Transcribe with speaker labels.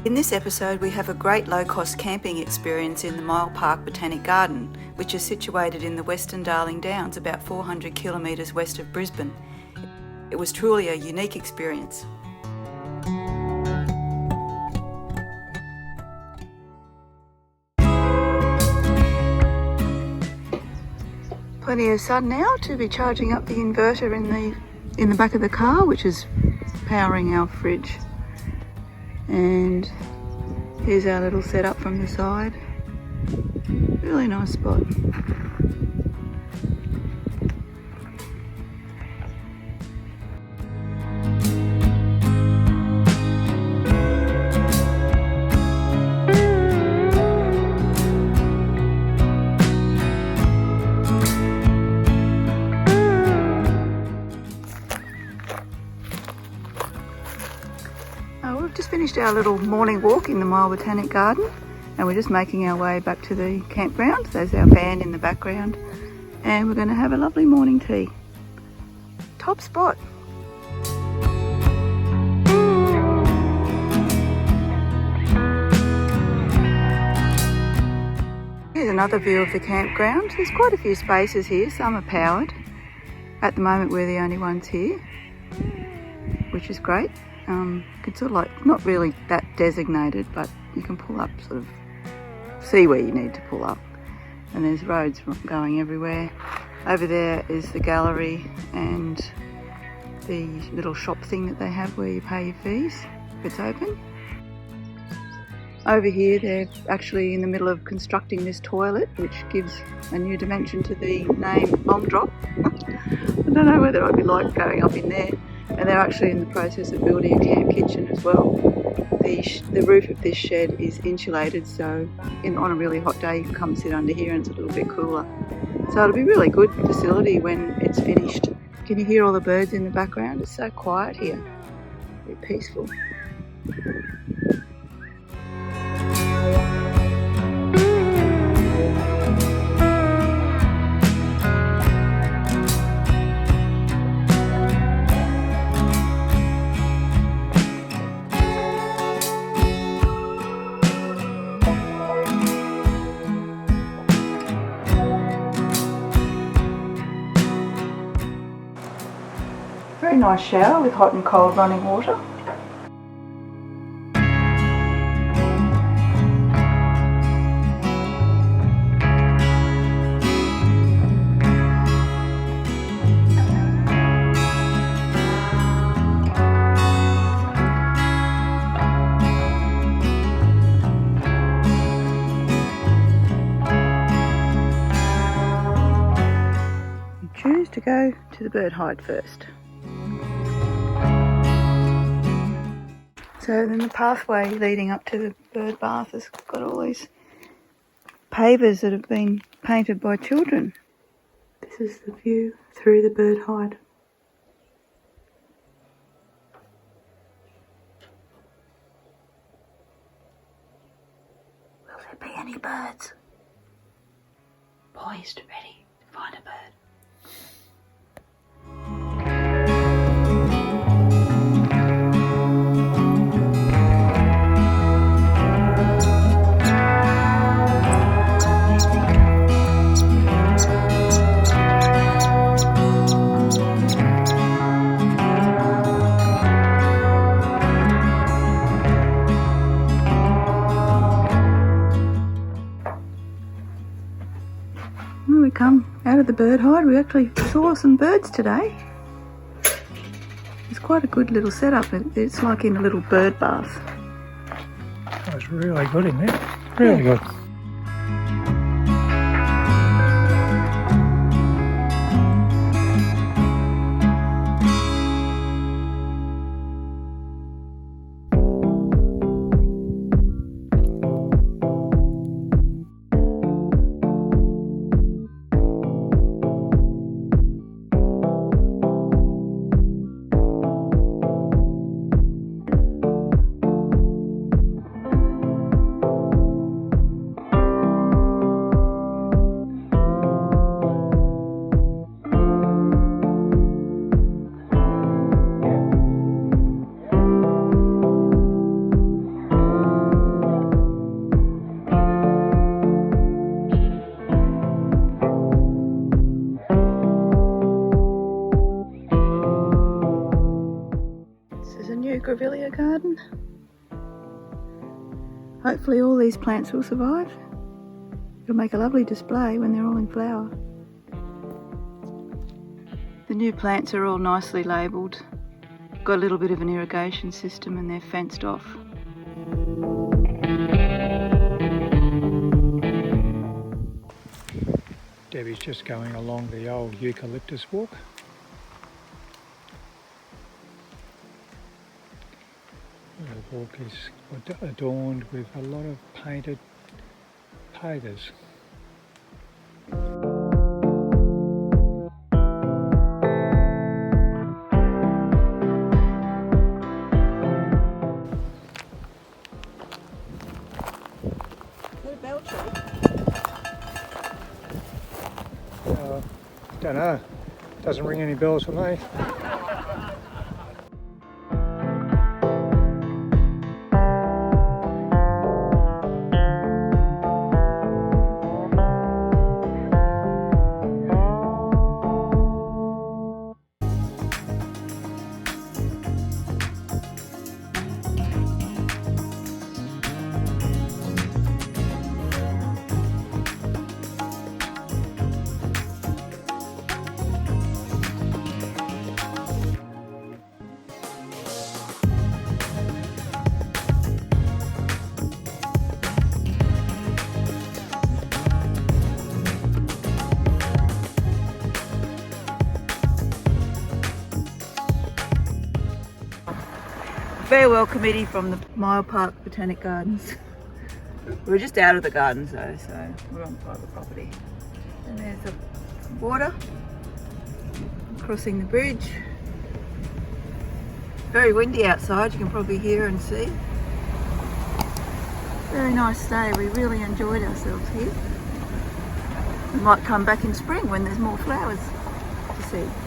Speaker 1: In this episode we have a great low-cost camping experience in the Myall Park Botanic Garden, which is situated in the Western Darling Downs about 400 kilometres west of Brisbane. It was truly a unique experience. Plenty of sun now to be charging up the inverter in the back of the car, which is powering our fridge. And here's our little setup from the side. Really nice spot. We've just finished our little morning walk in the Myall Botanic Garden and we're just making our way back to the campground. There's our van in the background and we're going to have a lovely morning tea. Top spot. Here's another view of the campground. There's quite a few spaces here, some are powered. At the moment we're the only ones here, which is great. It's sort of like, not really that designated, but you can pull up, sort of see where you need to pull up. And there's roads going everywhere. Over there is the gallery and the little shop thing that they have where you pay your fees if it's open. Over here they're actually in the middle of constructing this toilet, which gives a new dimension to the name Long Drop. I don't know whether I'd be like going up in there. And they're actually in the process of building a camp kitchen as well. The roof of this shed is insulated, so on a really hot day you can come sit under here and it's a little bit cooler. So it'll be a really good facility when it's finished. Can you hear all the birds in the background? It's so quiet here. Very peaceful. Very nice shower with hot and cold running water. You choose to go to the bird hide first. So then the pathway leading up to the bird bath has got all these pavers that have been painted by children. This is the view through the bird hide. Will there be any birds? Poised, ready to find a bird. When we come out of the bird hide, we actually saw some birds today. It's quite a good little setup. It's like in a little bird bath.
Speaker 2: That was really good in there. Really good.
Speaker 1: grevillea garden. Hopefully all these plants will survive. It'll make a lovely display when they're all in flower. The new plants are all nicely labelled. Got a little bit of an irrigation system and they're fenced off.
Speaker 2: Debbie's just going along the old eucalyptus walk. The walk is adorned with a lot of painted pavers. Don't know. Doesn't ring any bells for me.
Speaker 1: Farewell committee from the Myall Park Botanic Gardens. We're just out of the gardens though, so we're on private property. And there's the water, crossing the bridge. Very windy outside, you can probably hear and see. Very nice day, we really enjoyed ourselves here. We might come back in spring when there's more flowers to see.